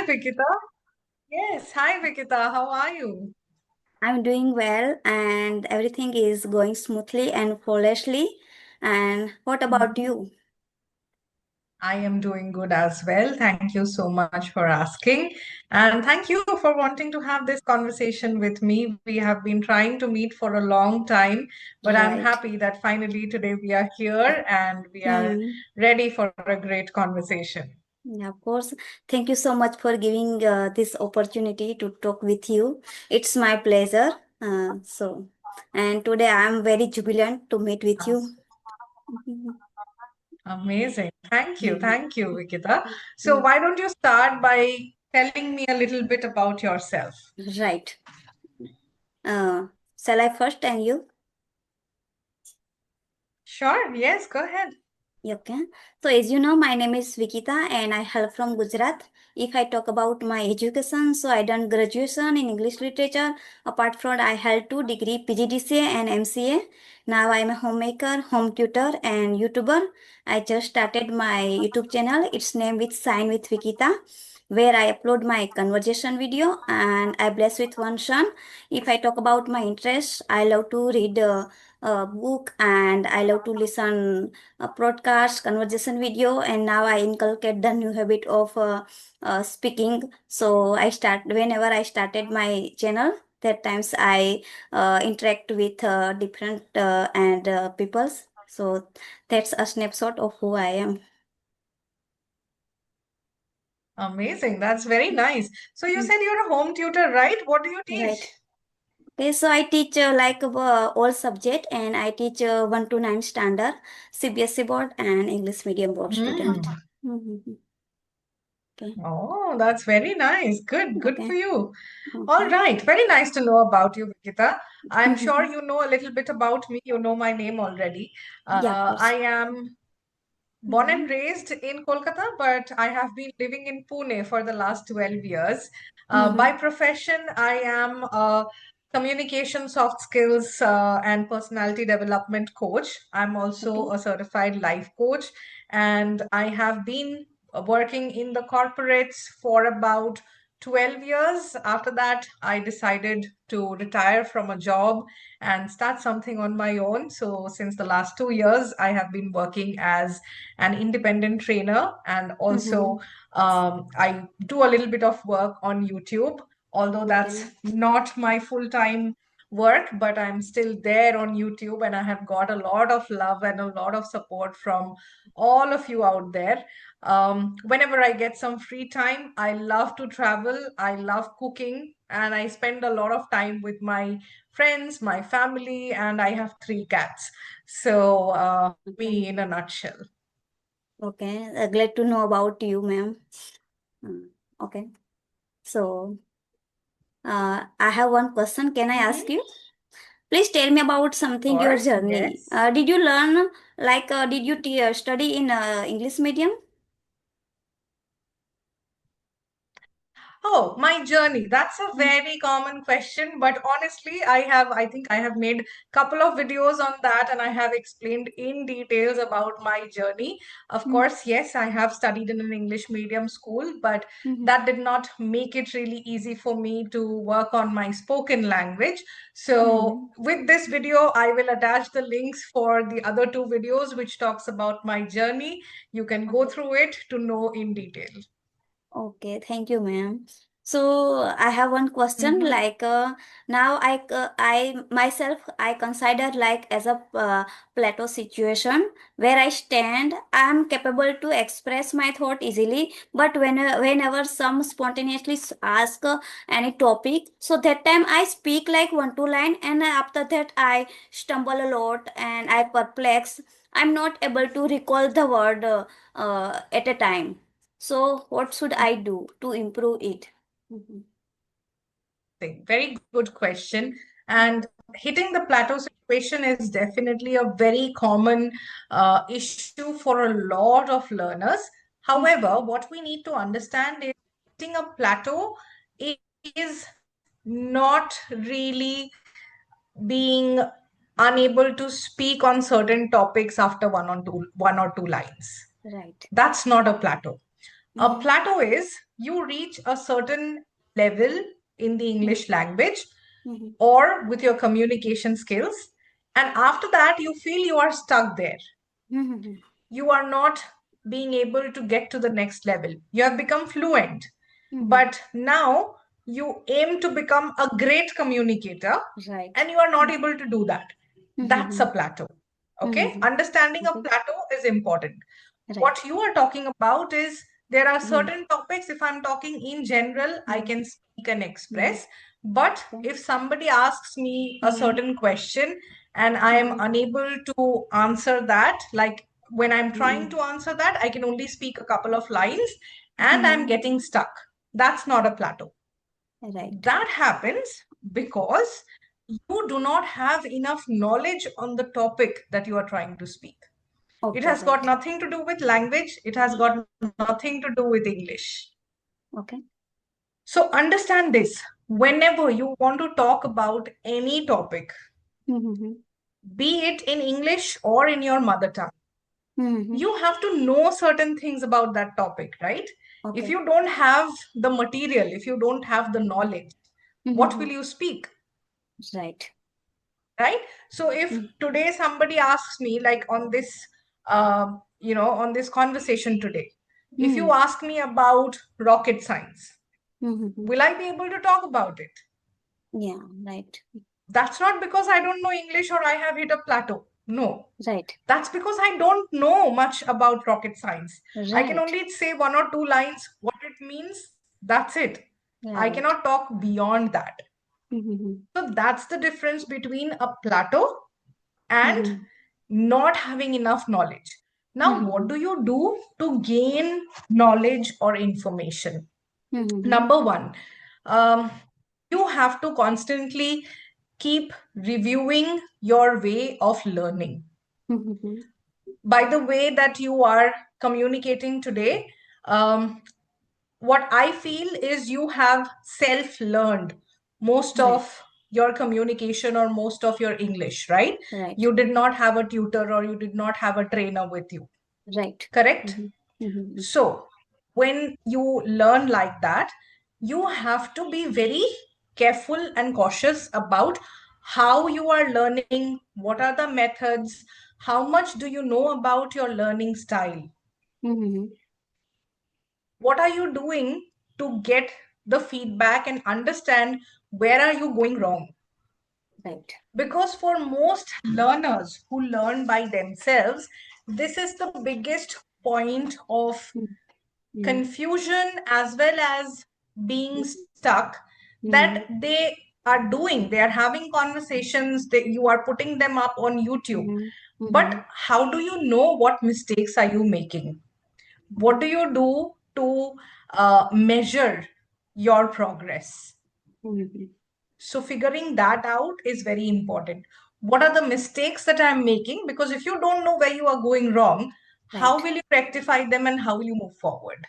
Vikita. Yes, hi Vikita. How are you? I'm doing well and everything is going smoothly and flawlessly. And what about Mhm. you? I am doing good as well. Thank you so much for asking. And thank you for wanting to have this conversation with me. We have been trying to meet for a long time, but I'm Right. happy that finally today we are here and we are Hmm. ready for a great conversation. Yeah, of course. Thank you so much for giving this opportunity to talk with you. It's my pleasure. And today I'm very jubilant to meet with you. Mhm. Amazing. Thank you. Mhm. Thank you, Vikita. So, Mm. why don't you start by telling me a little bit about yourself? Right. Uh, shall I first and you? Sure. Yes, go ahead. Okay. So as you know, my name is Vikita and I hail from Gujarat. If I talk about my education, so I done graduation in English literature. Apart from I held two degree PGDCA and MCA. Now I am a homemaker, home tutor and YouTuber. I just started my YouTube channel. It's named with Sign with Vikita, where I upload my conversation video and I bless with one son. If I talk about my interests, I love to read a book and I love to listen a broadcast conversation video, and now I inculcate the new habit of speaking. So I start whenever I started my channel, that times I interact with different and peoples. So that's a snapshot of who I am. Amazing. That's very nice. So you Mm. said you're a home tutor, right? What do you Right. teach? Okay, so I teach all subject, and I teach 1 to 9 standard, CBSE board and English medium board Hmm. student. Mm-hmm. Okay. Oh, that's very nice. Good. Good for Okay. you. All Okay. right. Very nice to know about you, Vikita. I'm sure Mm-hmm. you know a little bit about me. You know my name already. Yeah, of I course. am born and Mhm. raised in Kolkata, but I have been living in Pune for the last 12 years. By Mhm. profession, I am a communication, soft skills, and personality development coach. I'm also Okay. a certified life coach, and I have been working in the corporates for about 12 years. After that, I decided to retire from a job and start something on my own. So, since the last 2 years, I have been working as an independent trainer, and also Mhm. I do a little bit of work on YouTube, although that's Okay. not my full time work, but I'm still there on YouTube, and I have got a lot of love and a lot of support from all of you out there. Whenever I get some free time, I love to travel, I love cooking, and I spend a lot of time with my friends, my family, and I have three cats. So, Okay. me in a nutshell. Okay. Glad to know about you, ma'am. Okay. So, I have one question. Can I ask Mhm. you? Please tell me about Of something your course, journey. yes. Did you learn did you study in English medium? Oh, my journey. That's a Mm. very common question, but honestly, I think I have made couple of videos on that and I have explained in details about my journey. Of Mm. course, yes, I have studied in an English medium school, but Mhm. that did not make it really easy for me to work on my spoken language. So, Mhm. with this video, I will attach the links for the other two videos which talks about my journey. You can go Okay. through it to know in detail. Okay, thank you, ma'am. So I have one question. Mhm. Now, I myself I consider like as a plateau situation where I stand. I am capable to express my thought easily, but whenever some spontaneously ask any topic, so that time I speak like one two line, and after that I stumble a lot and I perplex. I'm not able to recall the word at a time. So, what should I do to improve it? Mhm. Very good question. And hitting the plateau situation is definitely a very common issue for a lot of learners. However, what we need to understand is hitting a plateau is not really being unable to speak on certain topics after one or two lines. Right. That's not a plateau. A Mm-hmm. plateau is you reach a certain level in the Mhm. English language Mhm. or with your communication skills. And after that, you feel you are stuck there. Mhm. You are not being able to get to the next level. You have become fluent, Mhm. but now you aim to become a great communicator Right. and you are not able to do that. That's a Mhm. plateau. Okay, Mhm. understanding a Okay. plateau is important. What Right. you are talking about is there are Mhm. certain topics, if I'm talking in general, I Mhm. can speak and Mhm. express. But Okay. if somebody asks me a Mhm. certain question and I am Mhm. unable to answer that, like when I'm trying Mhm. to answer that, I can only speak a couple of lines and I'm Mhm. getting stuck. That's not a plateau. Right. That happens because you do not have enough knowledge on the topic that you are trying to speak. It Okay. has got Right. nothing to do with language, it has got nothing to do with English. Okay. So understand this, whenever you want to talk about any topic, Mhm. be it in English or in your mother tongue, Mhm. you have to know certain things about that topic, right? If Okay. you don't have the material, if you don't have the knowledge, what will Mhm. you speak? Right. Right? So if Mhm. today somebody asks me, like on this, on this conversation today, if you Mhm. ask me about rocket science, Mhm. will I be able to talk about it? Yeah. Right. That's not because I don't know English or I have hit a plateau. No, Right. that's because I don't know much about rocket science. I can Right. only say one or two lines, what it means, that's it. I Right. cannot talk beyond that. Mhm. So that's the difference between a plateau and Mhm. not having enough knowledge. Now, what Mhm. do you do to gain knowledge or information? Mhm. Number one, um, you have to constantly keep reviewing your way of learning. Mhm. By the way that you are communicating today, what I feel is you have self learned most Right. of your communication or most of your English, right? Right. You did not have a tutor or you did not have a trainer with you, Right. correct? Mhm. Mhm. So, when you learn like that, you have to be very careful and cautious about how you are learning, what are the methods, how much do you know about your learning style, Mhm. what are you doing to get the feedback and understand where are you going wrong. Right. Because for most learners who learn by themselves, this is the biggest point of Mhm. confusion as well as being stuck, that Mhm. they are doing, they are having conversations that you are putting them up on YouTube, Mhm. but Mhm. how do you know what mistakes are you making? What do you do to measure your progress? Mhm. So figuring that out is very important. What are the mistakes that I'm making? Because if you don't know where you are going wrong, how Right. will you rectify them and how will you move forward?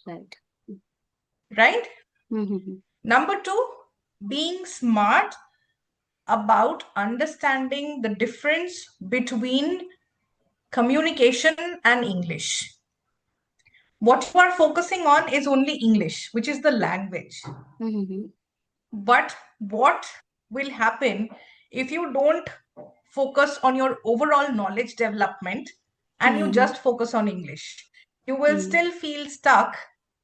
Right. Right? Mhm. Number two, being smart about understanding the difference between communication and English. What you are focusing on is only English, which is the language. Mhm. But what will happen if you don't focus on your overall knowledge development and you Mhm. just focus on English? You will Mhm. still feel stuck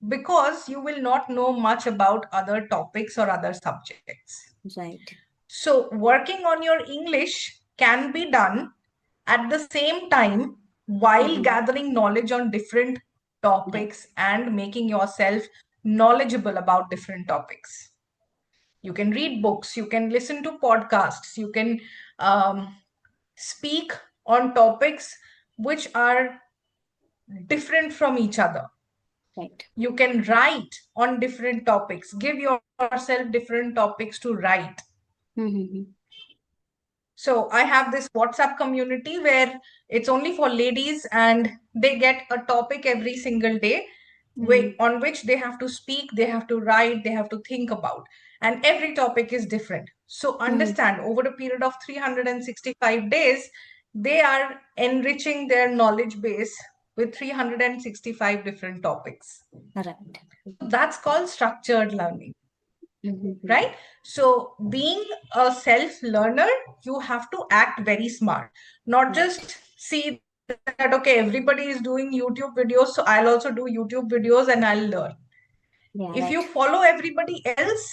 because you will not know much about other topics or other subjects. Right. So, working on your English can be done at the same time while Mhm. gathering knowledge on different Right. topics and making yourself knowledgeable about different topics. You can read books, you can listen to podcasts, you can um, speak on topics which are different from each other. Right. You can write on different topics, give yourself different topics to write. Mhm. So I have this WhatsApp community where it's only for ladies and they get a topic every single day Mhm. on which they have to speak, they have to write, they have to think about. And every topic is different. So Mhm. understand over a period of 365 days, they are enriching their knowledge base with 365 different topics. Right. That's called structured learning, Mm-hmm. right? So, being a self learner, you have to act very smart, not Right. just see that, okay, everybody is doing YouTube videos, so I'll also do YouTube videos and I'll learn. If Yeah, you right. follow everybody else,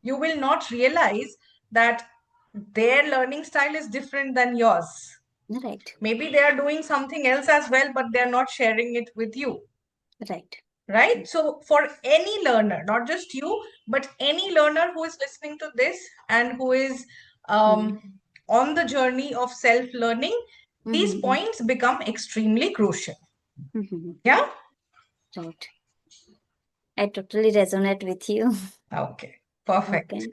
you will not realize that their learning style is different than yours. Right. Maybe they are doing something else as well, but they're not sharing it with you, Right. right? So, for any learner, not just you, but any learner who is listening to this and who is Mm-hmm. on the journey of self learning, these Mm-hmm. points become extremely crucial. Mm-hmm. Yeah? Right. I totally resonate with you. Okay, perfect. Okay.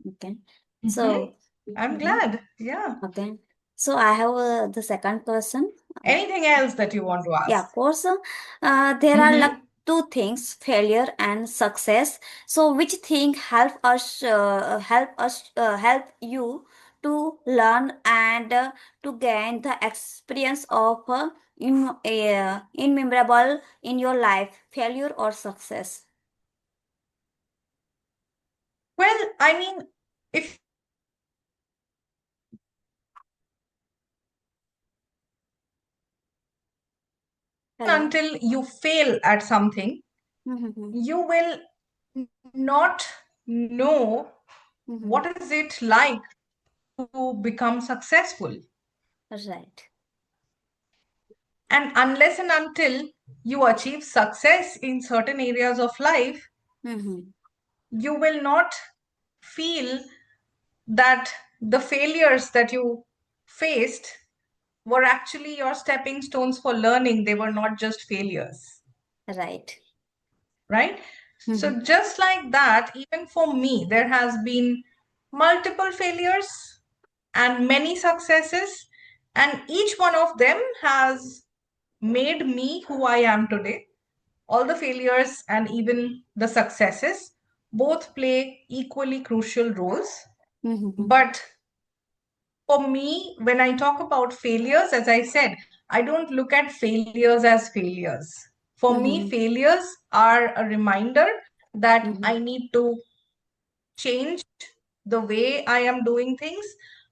Okay. Hmm. So, I'm mhm. glad. Yeah. Okay. So I have the second person. Anything else that you want to Yeah, ask? of course. There are like Mm-hmm. two things, failure and success. So which thing help you to learn and to gain the experience of immemorable in your life, failure or success? Well, I mean, if you look at failure, unless and Hello. until you fail at something, Mm-hmm. you will not know Mm-hmm. what is it like to become successful. Right. And unless and until you achieve success in certain areas of life, Mm-hmm. you will not feel that the failures that you faced were actually your stepping stones for learning. They were not just failures, Right. right? Mm-hmm. So, just like that, even for me, there has been multiple failures and many successes, and each one of them has made me who I am today. All the failures and even the successes both play equally crucial roles. Mm-hmm. But for me, when I talk about failures, as I said, I don't look at failures as failures. For me, Mm-hmm. failures are a reminder that Mm-hmm. I need to change the way I am doing things.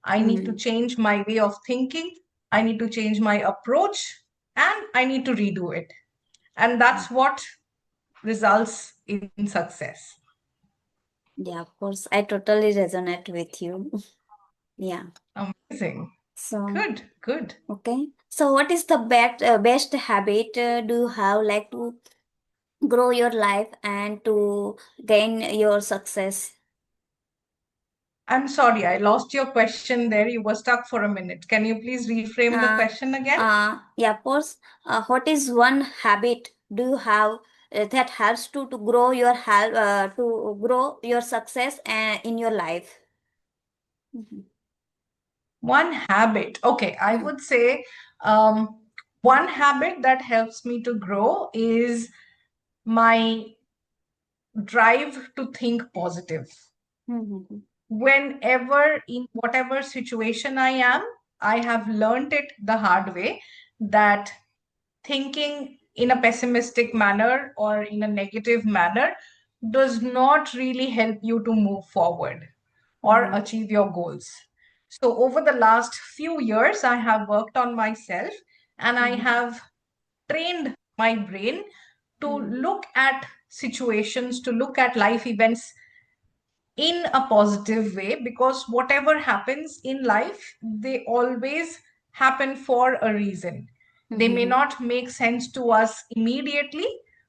I need to Mm-hmm. change my way of thinking. I need to change my approach and I need to redo it. And that's what results in success. Yeah, of course. I totally resonate with you. Yeah. Amazing. So, Good, good. okay. So, what is the best habit do you have like to grow your life and to gain your success? I'm sorry, I lost your question there. You were stuck for a minute. Can you please reframe the Uh, question again? yeah, of course. What is one habit do you have that helps to grow your to grow your success in your life? Mhm. One habit. Okay, I Mm. would say um, one habit that helps me to grow is my drive to think positive. Mhm. Whenever, in whatever situation I am, I have learned it the hard way that thinking in a pessimistic manner or in a negative manner does not really help you to move forward or Mhm. achieve your goals. So, over the last few years, I have worked on myself and I Mhm. have trained my brain to Mhm. look at situations, to look at life events in a positive way, because whatever happens in life, they always happen for a reason. They may Mhm. not make sense to us immediately,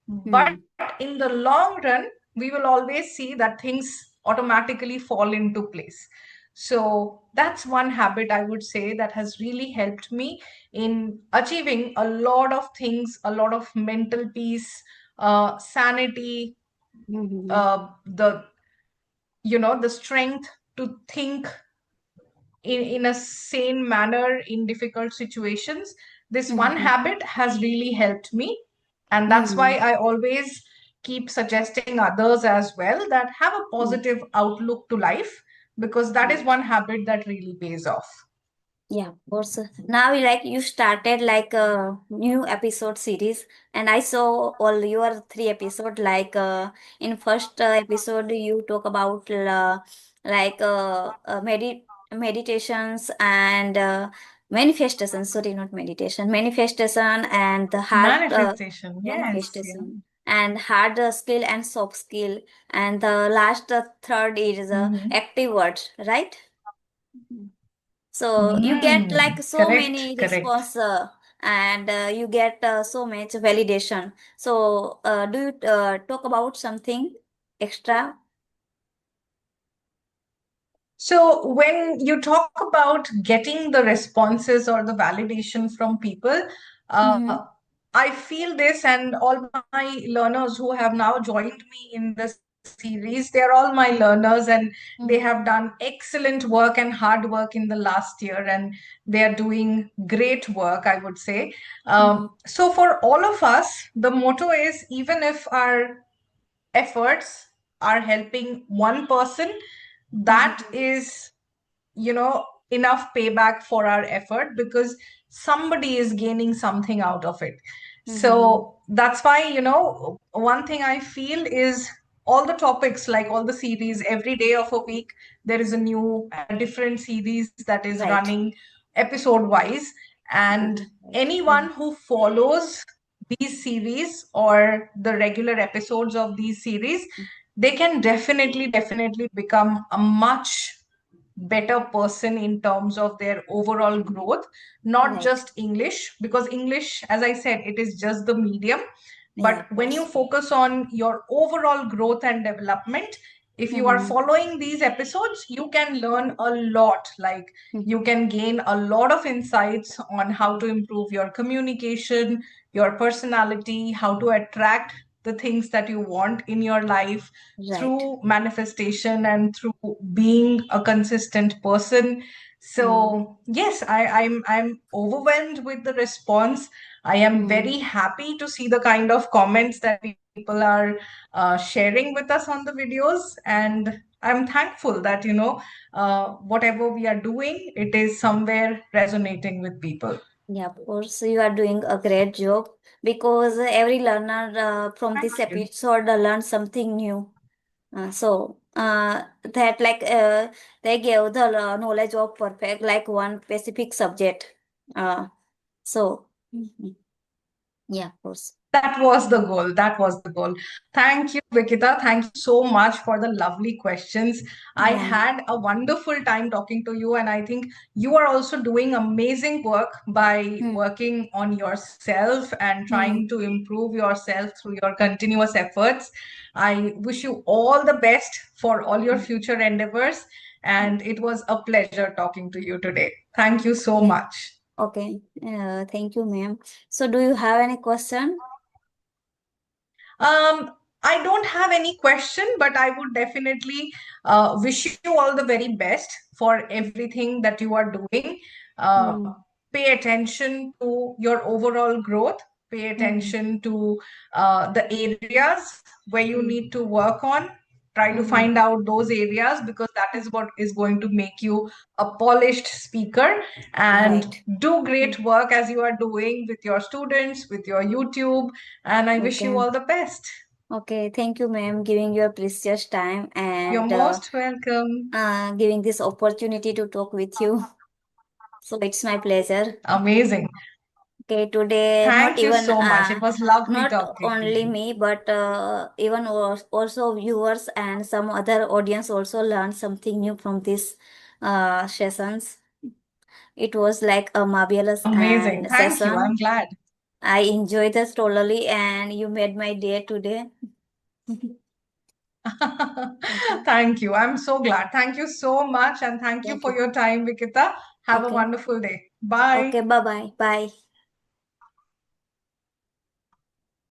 but Mhm. in the long run, we will always see that things automatically fall into place. So that's one habit I would say that has really helped me in achieving a lot of things, a lot of mental peace, sanity, Mhm. the the strength to think in a sane manner in difficult situations. This one Mhm. habit has really helped me, and that's why Mhm. I always keep suggesting others as well that have a Mhm. positive outlook to life, because that is Right. one habit that really pays off. Yeah, of course. Now, like you started like a new episode series, and I saw all your three episode. Like in first episode, you talk about like meditations and manifestation. Sorry, not meditation. Manifestation and the hard Manifestation. Yes. Yeah. manifestation and hard skill and soft skill, and the last third is Mm-hmm. active words, right? So you get like Mm, so correct. many Correct. response and you get so much validation. So do you talk about something extra? So, when you talk about getting the responses or the validation from people, Mm-hmm. I feel this, and all my learners who have now joined me in the series, they're all my learners and they have done excellent work and hard work in the last year, and they are doing great work, I would say. Mm-hmm. So, for all of us, the motto is even if our efforts are helping one person, that Mm-hmm. is, enough payback for our effort, because somebody is gaining something out of it. Mm-hmm. So that's why, one thing I feel is all the topics, like all the series, every day of a week there is a new and a different series that is Right. running episode wise. And Right. anyone who follows these series or the regular episodes of these series, they can definitely become a much better person in terms of their overall growth, not Right. just English, because English, as I said, it is just the medium. Yeah, But of when you course. focus on your overall growth and development, if you are Mm-hmm. following these episodes, you can learn a lot. Like, you Mm-hmm. can gain a lot of insights on how to improve your communication, your personality, how to attract the things that you want in your life Right. through manifestation and through being a consistent person. Mm-hmm. So yes, I'm overwhelmed with the response. I am Mm-hmm. very happy to see the kind of comments that people are sharing with us on the videos, and I'm thankful that whatever we are doing, it is somewhere resonating with people. Yeah, of course, you are doing a great job because every learner from Thank this you. episode learned something new. That like they gave the knowledge of perfect like one specific subject. Uh, so Mhm. Yeah, of course. That was the goal. That was the goal. Thank you, Vikita. Thank you so much for the lovely questions. I Yeah. had a wonderful time talking to you, and I think you are also doing amazing work by Hmm. working on yourself and Hmm. trying to improve yourself through your continuous efforts. I wish you all the best for all your Hmm. future endeavors, and it was a pleasure talking to you today. Thank you so Okay. much. Okay. Thank you, ma'am. So, do you have any question? Um, I don't have any question, but I would definitely wish you all the very best for everything that you are doing. Uh, Hmm. Pay attention to your overall growth. Pay Hmm. attention to the areas where you Hmm. need to work on. Try to Hmm. find out those areas, because that is what is going to make you a polished speaker. And Right. do Hmm. great work as you are doing with your students, with your YouTube, and I wish you Okay. all the best. Okay. Thank you, ma'am, giving your precious time You're and most welcome. giving this opportunity to talk with you. So it's my pleasure. Amazing. Okay, today Thank you so much. It was lovely not talking to only you. me, but even also viewers and some other audience also learned something new from this sessions. It was like a marvelous Amazing. and Thank you. I'm session. glad. I enjoyed this totally, and you made my day today. Okay. Thank you. I'm so glad. Thank you so much. And thank you Thank for you. your time, Vikita. Have a Okay. wonderful day. Bye. Okay. Bye bye. Bye.